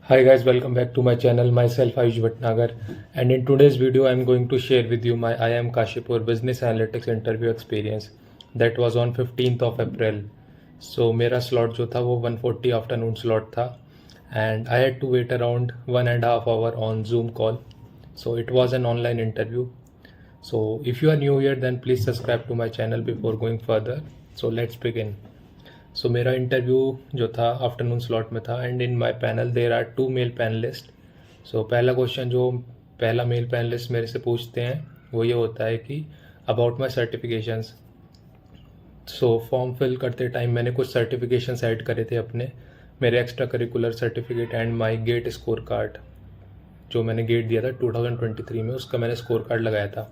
Hi guys, welcome back to my channel. Myself Ayush Bhatnagar, and in today's video I am going to share with you my IIM Kashipur Business Analytics interview experience that was on 15th of April. So मेरा slot जो था वो 1:40 afternoon slot था and I had to wait around 1.5 hour on Zoom call. So it was an online interview. So if you are new here then please subscribe to my channel before going further. So let's begin. सो मेरा interview जो था afternoon slot में था and in my panel there are 2 male panelist. So पहला question जो पहला mail panelist मेरे से पूछते हैं वो ये होता है कि about my certifications. So form fill करते टाइम मैंने कुछ सर्टिफिकेशंस ऐड करे थे अपने, मेरे extra curricular certificate and my GATE score card जो मैंने गेट दिया था 2023 में, उसका मैंने स्कोर कार्ड लगाया था.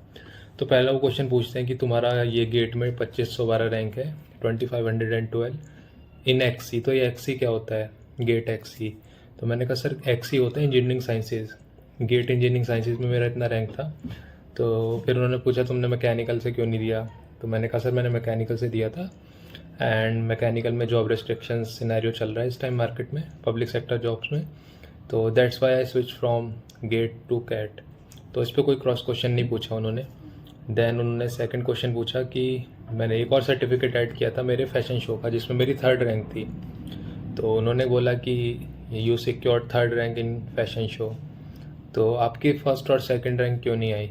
तो पहला वो क्वेश्चन पूछते हैं कि तुम्हारा ये गेट में 2512 रैंक है, 2512 इन एक्सी. तो ये एक्सी क्या होता है? GATE XE. तो मैंने कहा सर एक्सी होता है engineering sciences, GATE engineering sciences में मेरा इतना रैंक था. तो फिर उन्होंने पूछा तुमने मैकेनिकल से क्यों नहीं दिया? तो मैंने कहा सर मैंने मैकेनिकल से दिया था एंड मैकेनिकल में जॉब रेस्ट्रिक्शंस सिनेरियो चल रहा है इस टाइम मार्केट में, पब्लिक सेक्टर जॉब्स में. तो that's why I switch from GATE to CAT. तो इस पर कोई क्रॉस क्वेश्चन नहीं पूछा उन्होंने. देन उन्होंने सेकंड क्वेश्चन पूछा कि मैंने एक और सर्टिफिकेट ऐड किया था मेरे फैशन शो का जिसमें मेरी 3rd रैंक थी. तो उन्होंने बोला कि you secured 3rd rank in fashion show, तो आपकी 1st और 2nd रैंक क्यों नहीं आई?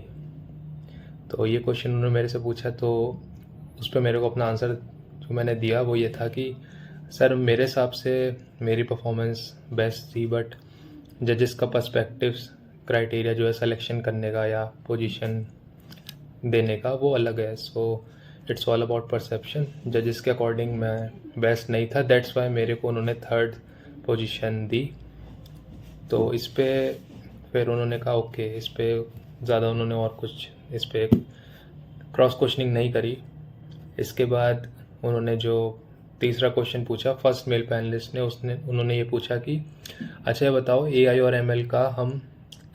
तो ये क्वेश्चन उन्होंने मेरे से पूछा. तो उस पर मेरे को अपना आंसर जो मैंने दिया वो ये था कि सर मेरे हिसाब से मेरी परफॉर्मेंस बेस्ट थी बट जजेस का पर्सपेक्टिव्स क्राइटेरिया जो है सिलेक्शन करने का या पोजीशन देने का वो अलग है. So it's all about perception. जजेस के अकॉर्डिंग मैं बेस्ट नहीं था, दैट्स वाई मेरे को उन्होंने 3rd पोजीशन दी. तो इस पर फिर उन्होंने कहा ओके, इस पर ज़्यादा उन्होंने और कुछ इस पर क्रॉस क्वेश्चनिंग नहीं करी. इसके बाद उन्होंने जो तीसरा क्वेश्चन पूछा फर्स्ट मेल पैनलिस्ट ने, उन्होंने ये पूछा कि अच्छा बताओ AI और ML का हम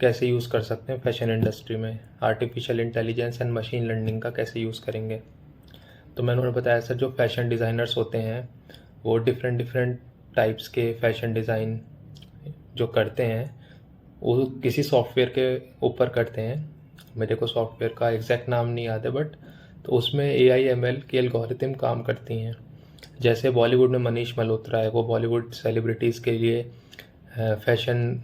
कैसे यूज़ कर सकते हैं फैशन इंडस्ट्री में, artificial intelligence and machine learning का कैसे यूज़ करेंगे. तो मैंने उन्हें बताया सर जो फैशन डिज़ाइनर्स होते हैं वो डिफरेंट टाइप्स के फैशन डिज़ाइन जो करते हैं वो किसी सॉफ्टवेयर के ऊपर करते हैं. मेरे को सॉफ्टवेयर का एग्जैक्ट नाम नहीं याद है बट तो उसमें AI ML की एल्गोरिथम काम करती हैं. जैसे बॉलीवुड में मनीष मल्होत्रा है, वो बॉलीवुड सेलिब्रिटीज़ के लिए फैशन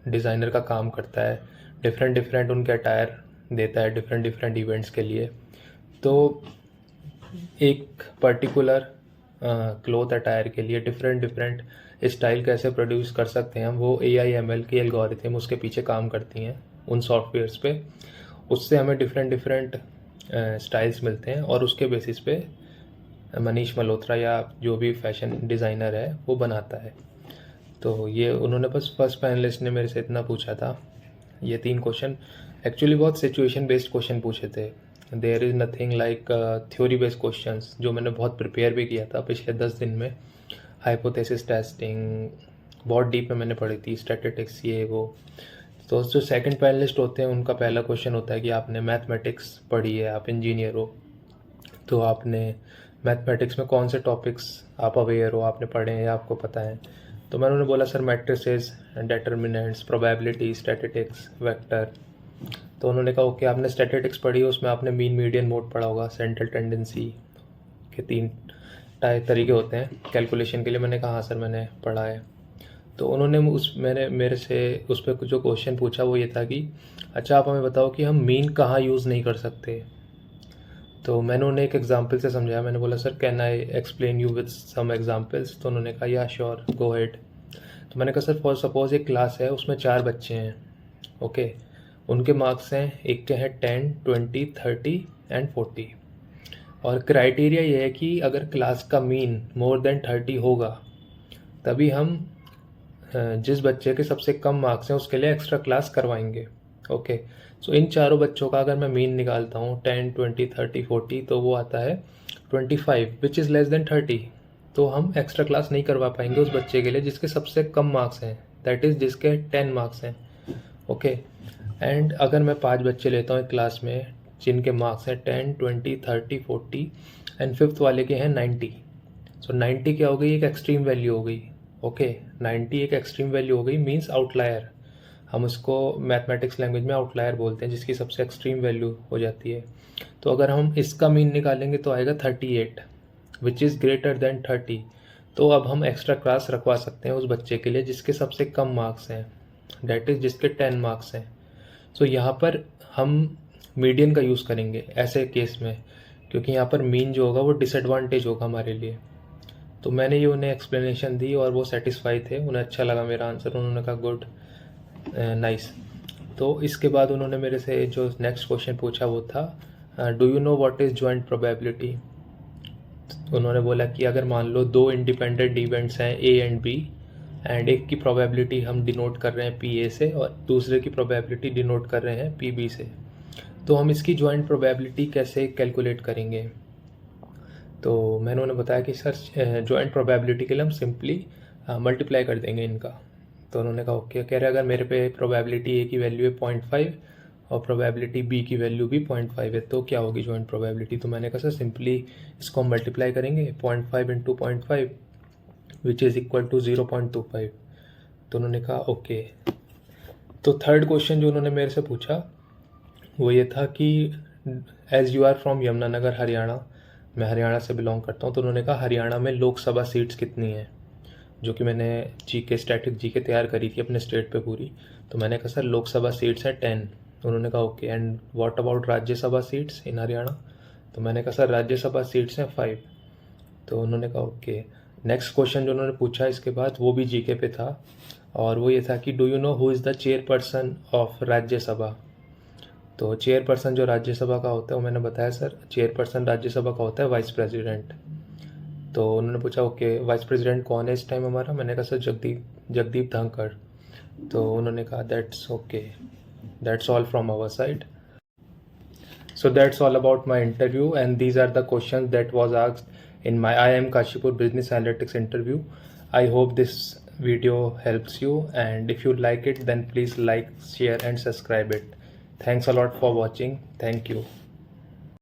डिज़ाइनर का काम करता है, डिफरेंट उनके अटायर देता है डिफरेंट इवेंट्स के लिए. तो एक पर्टिकुलर क्लोथ अटायर के लिए डिफरेंट स्टाइल कैसे प्रोड्यूस कर सकते हैं हम, वो AI ML की एल्गोरिथम उसके पीछे काम करती हैं उन सॉफ्टवेयर्स पे. उससे हमें डिफरेंट स्टाइल्स मिलते हैं और उसके बेसिस पे मनीष मल्होत्रा या जो भी फैशन डिज़ाइनर है वो बनाता है. तो ये उन्होंने बस फर्स्ट पैनलिस्ट ने मेरे से इतना पूछा था. ये 3 क्वेश्चन एक्चुअली बहुत सिचुएशन बेस्ड क्वेश्चन पूछे थे. There is nothing like theory based questions जो मैंने बहुत प्रिपेयर भी किया था पिछले 10 दिन में. हाइपोथेसिस टेस्टिंग बहुत डीप में मैंने पढ़ी थी, स्टैटिस्टिक्स ये वो. तो जो सेकंड पैनलिस्ट होते हैं उनका पहला क्वेश्चन होता है कि आपने मैथमेटिक्स पढ़ी है, आप इंजीनियर हो, तो आपने मैथमेटिक्स में कौन से टॉपिक्स आप अवेयर हो, आपने पढ़े हैं या आपको पता है. तो मैंने उन्हें बोला sir matrices, determinants, probability, statistics, vector. तो उन्होंने कहा ओके आपने स्टैटिस्टिक्स पढ़ी है, उसमें आपने मीन मीडियन मोड पढ़ा होगा, सेंट्रल टेंडेंसी के 3 तरीके होते हैं कैलकुलेशन के लिए. मैंने कहा हाँ सर मैंने पढ़ा है. तो उन्होंने मेरे से उस पर जो क्वेश्चन पूछा वो ये था कि अच्छा आप हमें बताओ कि हम मीन कहाँ यूज़ नहीं कर सकते. तो मैंने उन्हें एक एग्जांपल से समझाया. मैंने बोला sir can I explain you with some examples. तो उन्होंने कहा या श्योर गो हेड. तो मैंने कहा सर फॉर सपोज एक क्लास है उसमें 4 बच्चे हैं, ओके. उनके मार्क्स हैं, एक के हैं 10, 20, 30 एंड 40. और क्राइटेरिया ये है कि अगर क्लास का मीन मोर देन 30 होगा तभी हम जिस बच्चे के सबसे कम मार्क्स हैं उसके लिए एक्स्ट्रा क्लास करवाएंगे, ओके. सो इन चारों बच्चों का अगर मैं मीन निकालता हूँ 10, 20, 30, 40 तो वो आता है 25 विच इज़ लेस देन 30. तो हम एक्स्ट्रा क्लास नहीं करवा पाएंगे उस बच्चे के लिए जिसके सबसे कम मार्क्स हैं, दैट इज़ जिसके 10 मार्क्स हैं, ओके. एंड अगर मैं 5 बच्चे लेता हूँ एक क्लास में जिनके मार्क्स हैं 10, 20, 30, 40 एंड 5th वाले के हैं 90. सो 90 क्या हो गई, एक एक्सट्रीम वैल्यू हो गई. ओके 90 एक एक्सट्रीम वैल्यू हो गई, मीन्स आउटलायर। हम उसको मैथमेटिक्स लैंग्वेज में आउटलायर बोलते हैं, जिसकी सबसे एक्सट्रीम वैल्यू हो जाती है। तो अगर हम इसका मीन निकालेंगे तो आएगा 38, विच इज़ ग्रेटर देन 30। तो अब हम एक्स्ट्रा क्लास रखवा सकते हैं उस बच्चे के लिए जिसके सबसे कम मार्क्स हैं, डैट इज़ जिसके 10 मार्क्स हैं। सो यहाँ पर हम मीडियन का यूज़ करेंगे ऐसे केस में, क्योंकि यहाँ पर मीन जो होगा वो डिसएडवांटेज होगा हमारे लिए। तो मैंने ये उन्हें एक्सप्लेनेशन दी और वो सेटिस्फाई थे, उन्हें अच्छा लगा मेरा आंसर, उन्होंने कहा गुड, नाइस। तो इसके बाद उन्होंने मेरे से जो नेक्स्ट क्वेश्चन पूछा वो था do you know what is joint probability. उन्होंने बोला कि अगर मान लो दो इंडिपेंडेंट इवेंट्स हैं ए एंड बी, एंड एक की प्रोबेबिलिटी हम डिनोट कर रहे हैं पी ए से और दूसरे की प्रोबेबिलिटी डिनोट कर रहे हैं पी बी से, तो हम इसकी जॉइंट प्रोबेबिलिटी कैसे कैलकुलेट करेंगे। तो मैंने उन्हें बताया कि सर जॉइंट प्रोबेबिलिटी के लिए हम सिंपली मल्टीप्लाई कर देंगे इनका। तो उन्होंने कहा ओके। कह रहे अगर मेरे पे प्रोबेबिलिटी ए की वैल्यू है 0.5 और प्रोबेबिलिटी बी की वैल्यू भी 0.5 है, तो क्या होगी जॉइंट प्रोबेबिलिटी। तो मैंने कहा सर सिंपली इसको हम मल्टीप्लाई करेंगे 0.5 into 0.5 which is equal to 0.25। तो उन्होंने कहा ओके। तो थर्ड क्वेश्चन जो उन्होंने मेरे से पूछा वो ये था कि as you are from Yamunanagar Haryana, मैं हरियाणा से बिलोंग करता हूँ, तो उन्होंने कहा हरियाणा में लोकसभा सीट्स कितनी हैं, जो कि मैंने जीके स्टैटिक जीके तैयार करी थी अपने स्टेट पे पूरी। तो मैंने कहा सर लोकसभा सीट्स हैं 10। उन्होंने कहा okay and what about Rajya Sabha seats in Haryana. तो मैंने कहा सर राज्यसभा सीट्स हैं 5। तो उन्होंने कहा ओके। नेक्स्ट क्वेश्चन जो उन्होंने पूछा इसके बाद वो भी जीके पे था, और वो ये था कि do you know who is the chairperson of Rajya Sabha. तो चेयरपर्सन जो राज्यसभा का होता है वो मैंने बताया सर चेयरपर्सन राज्यसभा का होता है वाइस प्रेसिडेंट। तो उन्होंने पूछा ओके वाइस प्रेसिडेंट कौन है इस टाइम हमारा। मैंने कहा सर जगदीप धनखड़। तो उन्होंने कहा that's okay, that's all from our side. So that's all about my interview, and these are the questions that was asked in my IIM Kashipur Business Analytics interview. I hope this video helps you, and if you like it then please like, share and subscribe it. Thanks a lot for watching. Thank you.